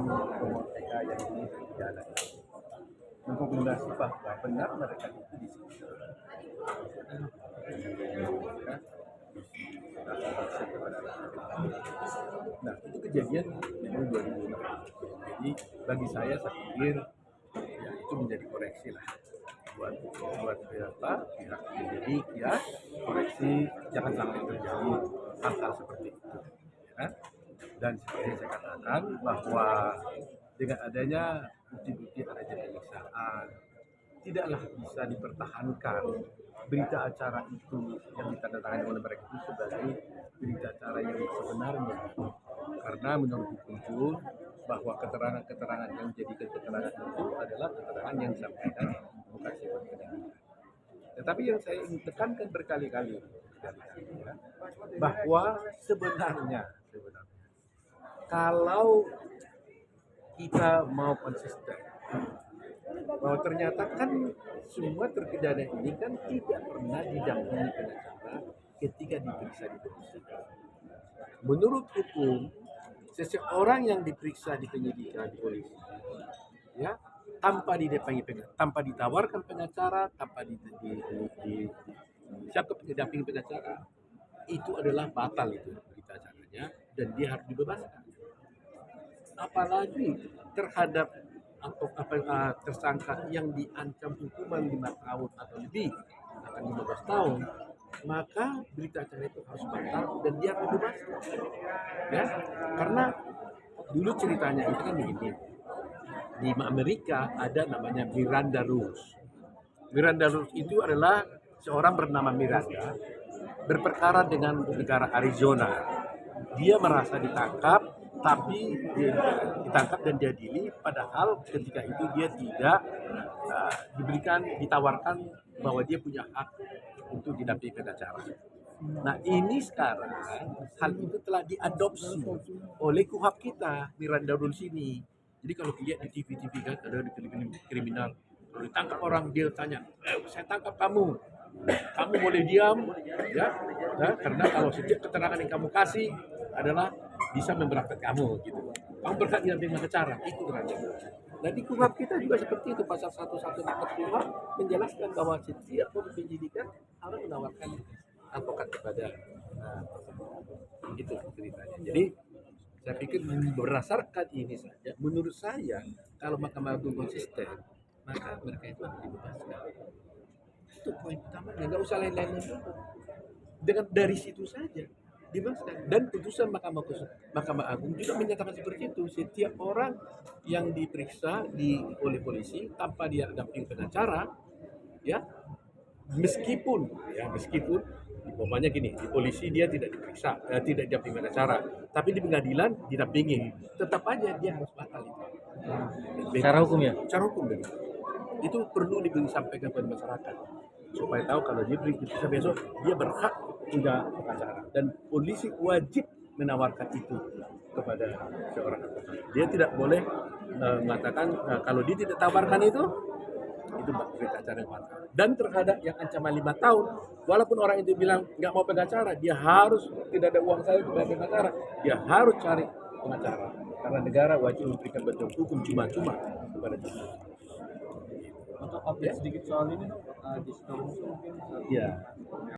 dengan temuan TK yang ini berjalan. Mengkonfirmasi bahwa benar mereka itu di sini. Nah, itu kejadian memang 2006. Jadi bagi saya pikir ya itu menjadi koreksi lah buat pihak penyidik ya, koreksi jangan sampai terjadi hal-hal seperti itu ya. Dan seperti yang saya katakan bahwa dengan adanya bukti-bukti adanya pemeriksaan tidaklah bisa dipertahankan berita acara itu yang ditandatangani oleh mereka itu sebagai berita acara yang sebenarnya, karena menurut hukum Jun bahwa keterangan-keterangan yang menjadi keterangan itu adalah keterangan yang disampaikan bukan sifat penyidikan. Tetapi yang saya ingin tekankan berkali-kali ya, bahwa sebenarnya kalau kita mau konsisten bahwa ternyata kan semua terpidana ini kan tidak pernah didampingi pengacara ketika diperiksa di polisi. Menurut hukum, seseorang yang diperiksa di penyidikan di polisi, ya, tanpa ditawarkan pengacara, tanpa siapa pendamping pengacara, itu adalah batal itu berita acaranya dan dia harus dibebaskan. Apalagi terhadap atau tersangka yang diancam hukuman 5 tahun atau lebih akan 15 tahun, maka berita acara itu harus batal dan dia harus dibebaskan. Ya, karena dulu ceritanya itu kan begini. Di Amerika ada namanya Miranda Rules. Miranda Rules itu adalah seorang bernama Miranda berperkara dengan negara Arizona. Dia merasa ditangkap, tapi dia ditangkap dan diadili, padahal ketika itu dia tidak ditawarkan bahwa dia punya hak untuk didampingi pengacara. Nah ini sekarang hal itu telah diadopsi oleh KUHP kita, Miranda Rules ini. Jadi kalau lihat di TV-TV kan ada di film-film kriminal, kalau ditangkap orang dia tanya, saya tangkap kamu boleh diam ya, karena kalau setiap keterangan yang kamu kasih adalah bisa memberatkan kamu gitu. Kamu berhak didampingi pengacara, itu terangnya. Nah di KUHP kita juga seperti itu, pasal 114 KUHP menjelaskan bahwa setiap penyidikan harus menawarkan advokat kepada itu ceritanya. Jadi saya pikir berdasarkan ini saja, menurut saya kalau Mahkamah Agung konsisten, maka mereka itu akan dibebaskan. Itu poin utamanya, nggak usah lain-lain dulu. Dengan dari situ saja dibebaskan. Dan putusan Mahkamah Agung juga menyatakan seperti itu. Setiap orang yang diperiksa oleh polisi tanpa dia dampingi pengacara, ya meskipun umpamanya gini, di polisi dia tidak diperiksa, tidak didampingi pengacara, tapi di pengadilan didampingi, tetap aja dia harus batal itu. Secara hukum ya? Secara hukum begitu. Itu perlu disampaikan kepada masyarakat supaya tahu kalau dia diperiksa besok dia berhak punya pengacara, dan polisi wajib menawarkan itu kepada seorang advokat. Dia tidak boleh mengatakan kalau dia tidak tawarkan itu berita acara yang batal. Dan terhadap yang ancaman 5 tahun, walaupun orang itu bilang nggak mau pengacara, dia harus, tidak ada uang saya untuk bayar pengacara, dia harus cari pengacara karena negara wajib memberikan bantuan hukum cuma-cuma kepada dia. Untuk update sedikit soal ini, di Sukabumi mungkin. Ya.